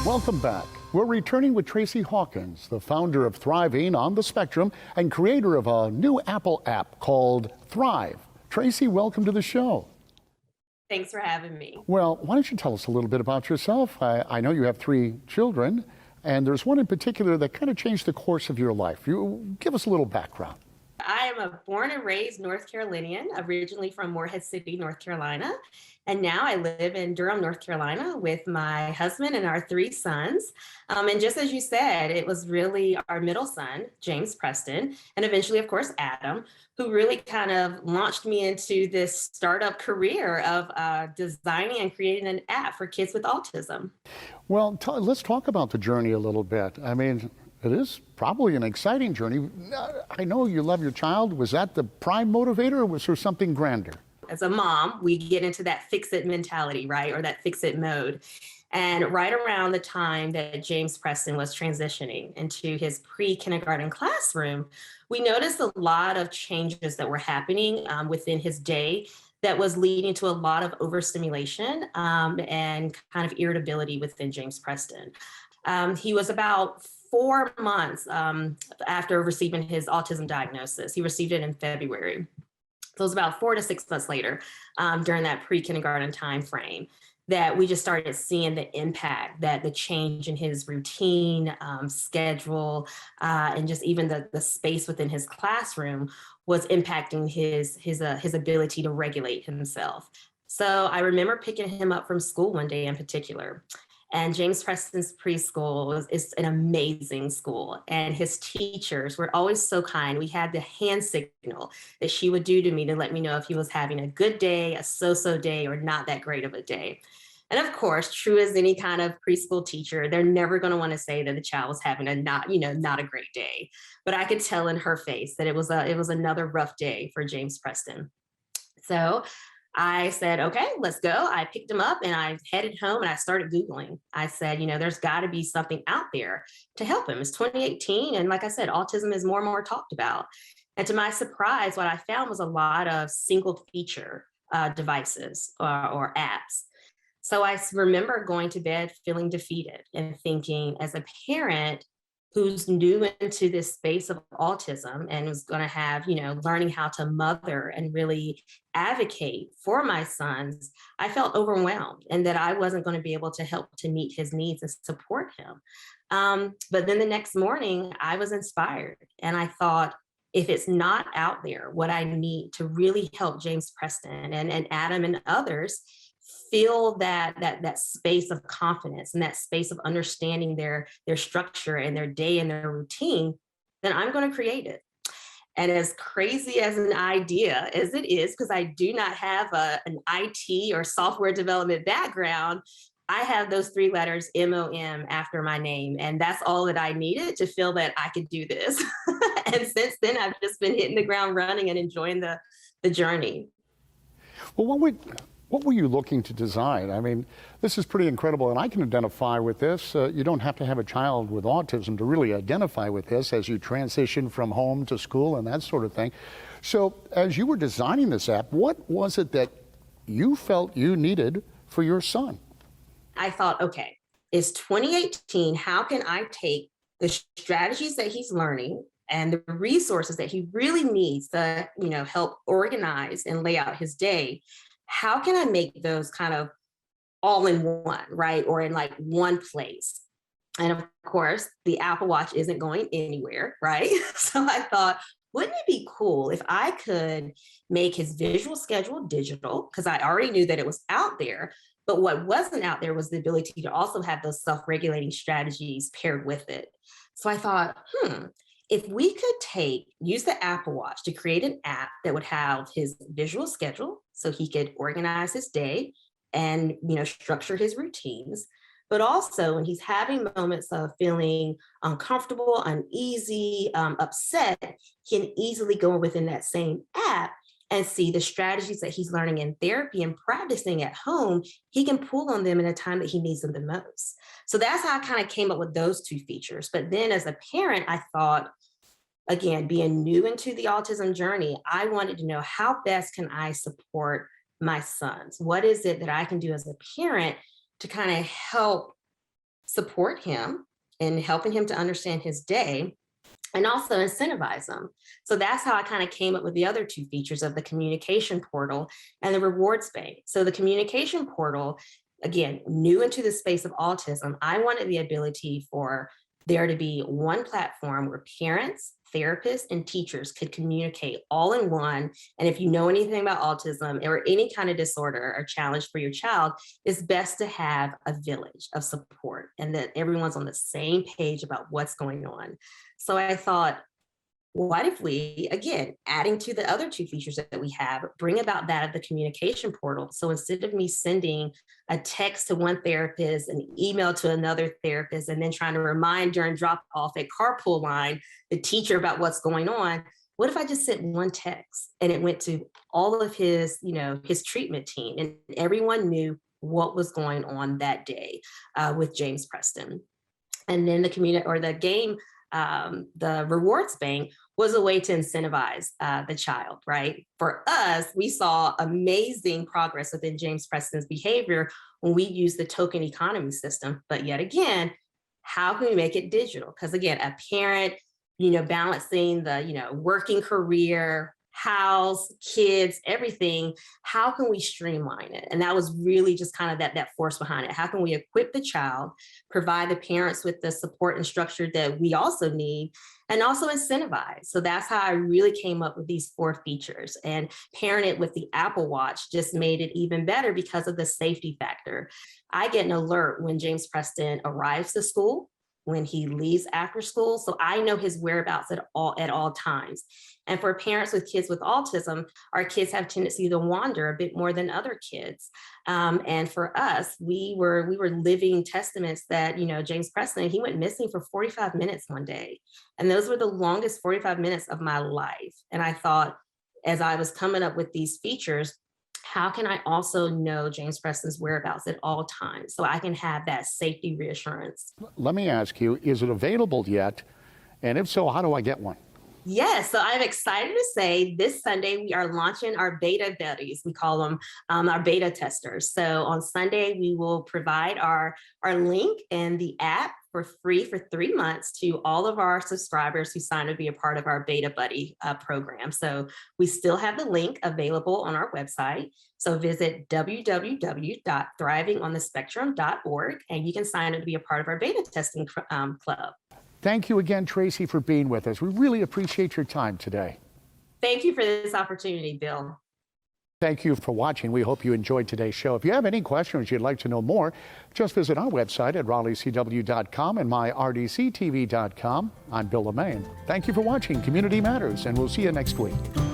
Welcome back. We're returning with Tracey Hawkins, the founder of Thriving on the Spectrum and creator of a new Apple app called Thrive. Tracey, welcome to the show. Thanks for having me. Well, why don't you tell us a little bit about yourself? I know you have 3 children, and there's one in particular that kind of changed the course of your life. You give us a little background. I am a born and raised North Carolinian, originally from Morehead City, North Carolina. And now I live in Durham, North Carolina with my husband and our 3 sons. And just as you said, it was really our middle son, James Preston, and eventually, of course, Adam, who really kind of launched me into this startup career of designing and creating an app for kids with autism. Well, let's talk about the journey a little bit. I mean, it is probably an exciting journey. I know you love your child. Was that the prime motivator, or was there something grander? As a mom, we get into that fix-it mentality, right? Or that fix-it mode. And right around the time that James Preston was transitioning into his pre-kindergarten classroom, we noticed a lot of changes that were happening within his day that was leading to a lot of overstimulation and kind of irritability within James Preston. He was about 4 months after receiving his autism diagnosis. He received it in February. So it was about 4 to 6 months later during that pre-kindergarten time frame that we just started seeing the impact that the change in his routine, schedule, and just even the space within his classroom was impacting his ability to regulate himself. So I remember picking him up from school one day in particular. And James Preston's preschool is an amazing school. And his teachers were always so kind. We had the hand signal that she would do to me to let me know if he was having a good day, a so-so day, or not that great of a day. And of course, true as any kind of preschool teacher, they're never going to want to say that the child was having a not a great day. But I could tell in her face that it was another rough day for James Preston. So I said, okay, let's go. I picked him up and I headed home and I started Googling. I said, there's got to be something out there to help him. It's 2018. And like I said, autism is more and more talked about. And to my surprise, what I found was a lot of single feature devices or apps. So I remember going to bed feeling defeated and thinking, as a parent who's new into this space of autism and was going to have, learning how to mother and really advocate for my sons, I felt overwhelmed and that I wasn't going to be able to help to meet his needs and support him. But then the next morning, I was inspired and I thought, if it's not out there, what I need to really help James Preston and Adam and others feel that space of confidence and that space of understanding their structure and their day and their routine, then I'm going to create it. And as crazy as an idea as it is, because I do not have an IT or software development background, I have those 3 letters MOM after my name. And that's all that I needed to feel that I could do this. And since then, I've just been hitting the ground running and enjoying the journey. Well, what were you looking to design? I mean, this is pretty incredible, and I can identify with this. You don't have to have a child with autism to really identify with this as you transition from home to school and that sort of thing. So as you were designing this app, what was it that you felt you needed for your son? I thought, okay, it's 2018. How can I take the strategies that he's learning and the resources that he really needs to, help organize and lay out his day? How can I make those kind of all in one, right? Or in like one place? And of course, the Apple Watch isn't going anywhere, right? So I thought, wouldn't it be cool if I could make his visual schedule digital? Because I already knew that it was out there. But what wasn't out there was the ability to also have those self-regulating strategies paired with it. So I thought, if we could use the Apple Watch to create an app that would have his visual schedule so he could organize his day and, structure his routines, but also when he's having moments of feeling uncomfortable, uneasy, upset, he can easily go within that same app and see the strategies that he's learning in therapy and practicing at home. He can pull on them in a time that he needs them the most. So that's how I kind of came up with those 2 features. But then as a parent, I thought, again, being new into the autism journey, I wanted to know, how best can I support my sons? What is it that I can do as a parent to kind of help support him in helping him to understand his day, and also incentivize them. So that's how I kind of came up with the other two features of the communication portal and the rewards bank. So the communication portal, again, new into the space of autism, I wanted the ability for there to be one platform where parents, therapists, and teachers could communicate all in one. And if you know anything about autism or any kind of disorder or challenge for your child, it's best to have a village of support and that everyone's on the same page about what's going on. So I thought, what if we, again, adding to the other two features that we have, bring about that of the communication portal. So instead of me sending a text to one therapist, an email to another therapist, and then trying to remind during drop off at carpool line, the teacher about what's going on, what if I just sent one text and it went to all of his, his treatment team, and everyone knew what was going on that day with James Preston. And then the community or the game, the rewards bank was a way to incentivize the child, right? For us, we saw amazing progress within James Preston's behavior when we used the token economy system. But yet again, how can we make it digital? Because again, a parent, balancing the, working career, house, kids, everything, how can we streamline it? And that was really just kind of that force behind it. How can we equip the child, provide the parents with the support and structure that we also need, and also incentivize? So that's how I really came up with these 4 features, and pairing it with the Apple Watch just made it even better because of the safety factor. I get an alert when James Preston arrives to school, when he leaves after school. So I know his whereabouts at all times. And for parents with kids with autism, our kids have tendency to wander a bit more than other kids. And for us, we were living testaments that, James Preston, he went missing for 45 minutes one day. And those were the longest 45 minutes of my life. And I thought, as I was coming up with these features, how can I also know James Preston's whereabouts at all times so I can have that safety reassurance? Let me ask you, is it available yet? And if so, how do I get one? Yes, so I'm excited to say this Sunday we are launching our beta buddies. We call them our beta testers. So on Sunday, we will provide our link and the app for free for 3 months to all of our subscribers who sign to be a part of our beta buddy program. So we still have the link available on our website. So visit www.thrivingonthespectrum.org and you can sign up to be a part of our beta testing club. Thank you again, Tracey, for being with us. We really appreciate your time today. Thank you for this opportunity, Bill. Thank you for watching. We hope you enjoyed today's show. If you have any questions, you'd like to know more, just visit our website at raleighcw.com and myrdctv.com. I'm Bill LeMain. Thank you for watching Community Matters, and we'll see you next week.